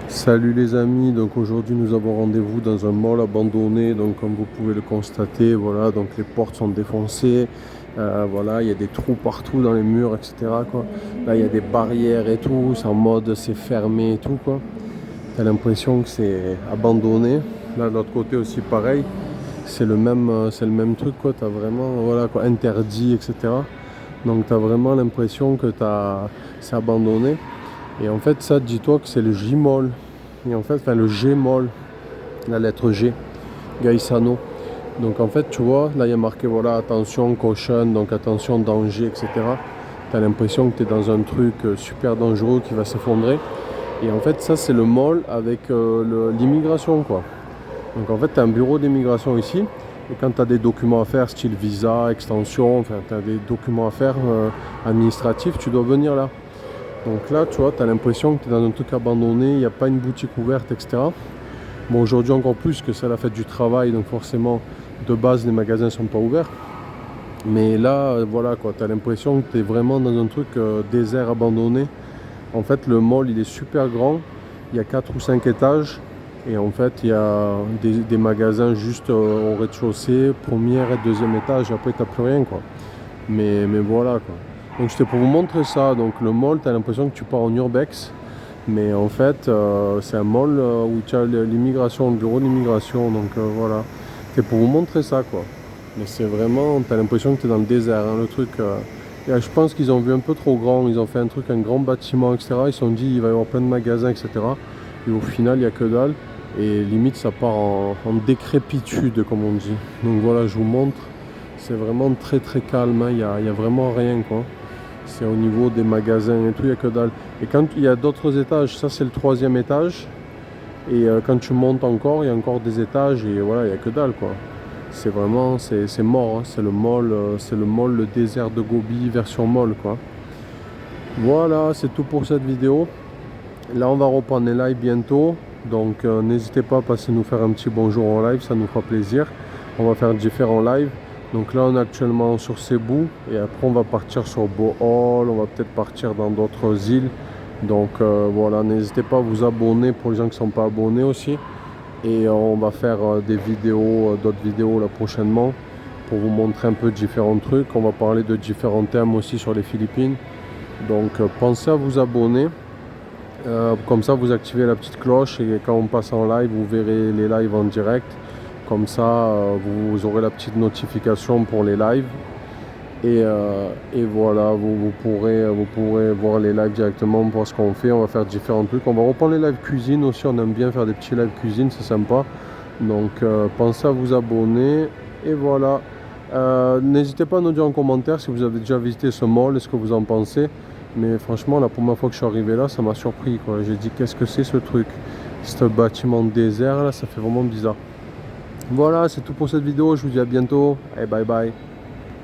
Salut les amis, donc aujourd'hui nous avons rendez-vous dans un mall abandonné, donc comme vous pouvez le constater, voilà, donc les portes sont défoncées, voilà, il y a des trous partout dans les murs, etc. quoi. Là il y a des barrières et tout, c'est en mode c'est fermé et tout quoi. T'as l'impression que c'est abandonné. Là de l'autre côté aussi pareil, c'est le même truc quoi, t'as vraiment, voilà quoi, interdit, etc. Donc t'as vraiment l'impression que c'est abandonné. Et en fait, ça, dis-toi que c'est le J-Mall. Et en fait, enfin, le G-Mall, la lettre G, Gaisano. Donc en fait, tu vois, là, il y a marqué, voilà, attention, caution, donc attention, danger, etc. Tu as l'impression que tu es dans un truc super dangereux qui va s'effondrer. Et en fait, ça, c'est le mall avec l'immigration, quoi. Donc en fait, tu as un bureau d'immigration ici. Et quand tu as des documents à faire, style visa, extension, enfin, tu as des documents à faire administratifs, tu dois venir là. Donc là, tu vois, tu as l'impression que tu es dans un truc abandonné, il n'y a pas une boutique ouverte, etc. Bon, aujourd'hui encore plus que c'est la fête du travail, donc forcément, de base, les magasins ne sont pas ouverts. Mais là, voilà, quoi, tu as l'impression que tu es vraiment dans un truc désert, abandonné. En fait, le mall, il est super grand, il y a 4 ou 5 étages. Et en fait, il y a des magasins juste au rez-de-chaussée, premier et deuxième étage, et après, tu n'as plus rien, quoi. Mais voilà, quoi. Donc c'était pour vous montrer ça. Donc le mall, tu as l'impression que tu pars en urbex. Mais en fait, c'est un mall où tu as l'immigration, le bureau d'immigration. Donc voilà. C'est pour vous montrer ça, quoi. Mais c'est vraiment, tu as l'impression que tu es dans le désert, hein, le truc. Et je pense qu'ils ont vu un peu trop grand. Ils ont fait un truc, un grand bâtiment, etc. Ils se sont dit, il va y avoir plein de magasins, etc. Et au final, il n'y a que dalle. Et limite, ça part en décrépitude, comme on dit. Donc voilà, je vous montre. C'est vraiment très très calme, hein. Il y a vraiment rien, quoi. C'est au niveau des magasins et tout, il n'y a que dalle. Et quand il y a d'autres étages, ça c'est le troisième étage. Et quand tu montes encore, il y a encore des étages et voilà, il n'y a que dalle, quoi. C'est vraiment, c'est mort, hein. C'est le mall, le désert de Gobi version mall, quoi. Voilà, c'est tout pour cette vidéo. Là, on va reprendre les lives bientôt. Donc n'hésitez pas à passer nous faire un petit bonjour en live, ça nous fera plaisir. On va faire différents lives. Donc là, on est actuellement sur Cebu et après, on va partir sur Bohol. On va peut-être partir dans d'autres îles. Donc voilà, n'hésitez pas à vous abonner pour les gens qui ne sont pas abonnés aussi. Et on va faire des vidéos, d'autres vidéos là prochainement pour vous montrer un peu différents trucs. On va parler de différents thèmes aussi sur les Philippines. Donc pensez à vous abonner. Comme ça, vous activez la petite cloche et quand on passe en live, vous verrez les lives en direct. Comme ça, vous aurez la petite notification pour les lives. Et voilà, vous pourrez voir les lives directement, voir ce qu'on fait. On va faire différents trucs. On va reprendre les lives cuisine aussi. On aime bien faire des petits lives cuisine, c'est sympa. Donc, pensez à vous abonner. Et voilà. N'hésitez pas à nous dire en commentaire si vous avez déjà visité ce mall et ce que vous en pensez. Mais franchement, la première fois que je suis arrivé là, ça m'a surpris, quoi. J'ai dit, qu'est-ce que c'est ce truc? Ce bâtiment de désert là, ça fait vraiment bizarre. Voilà, c'est tout pour cette vidéo. Je vous dis à bientôt et bye bye.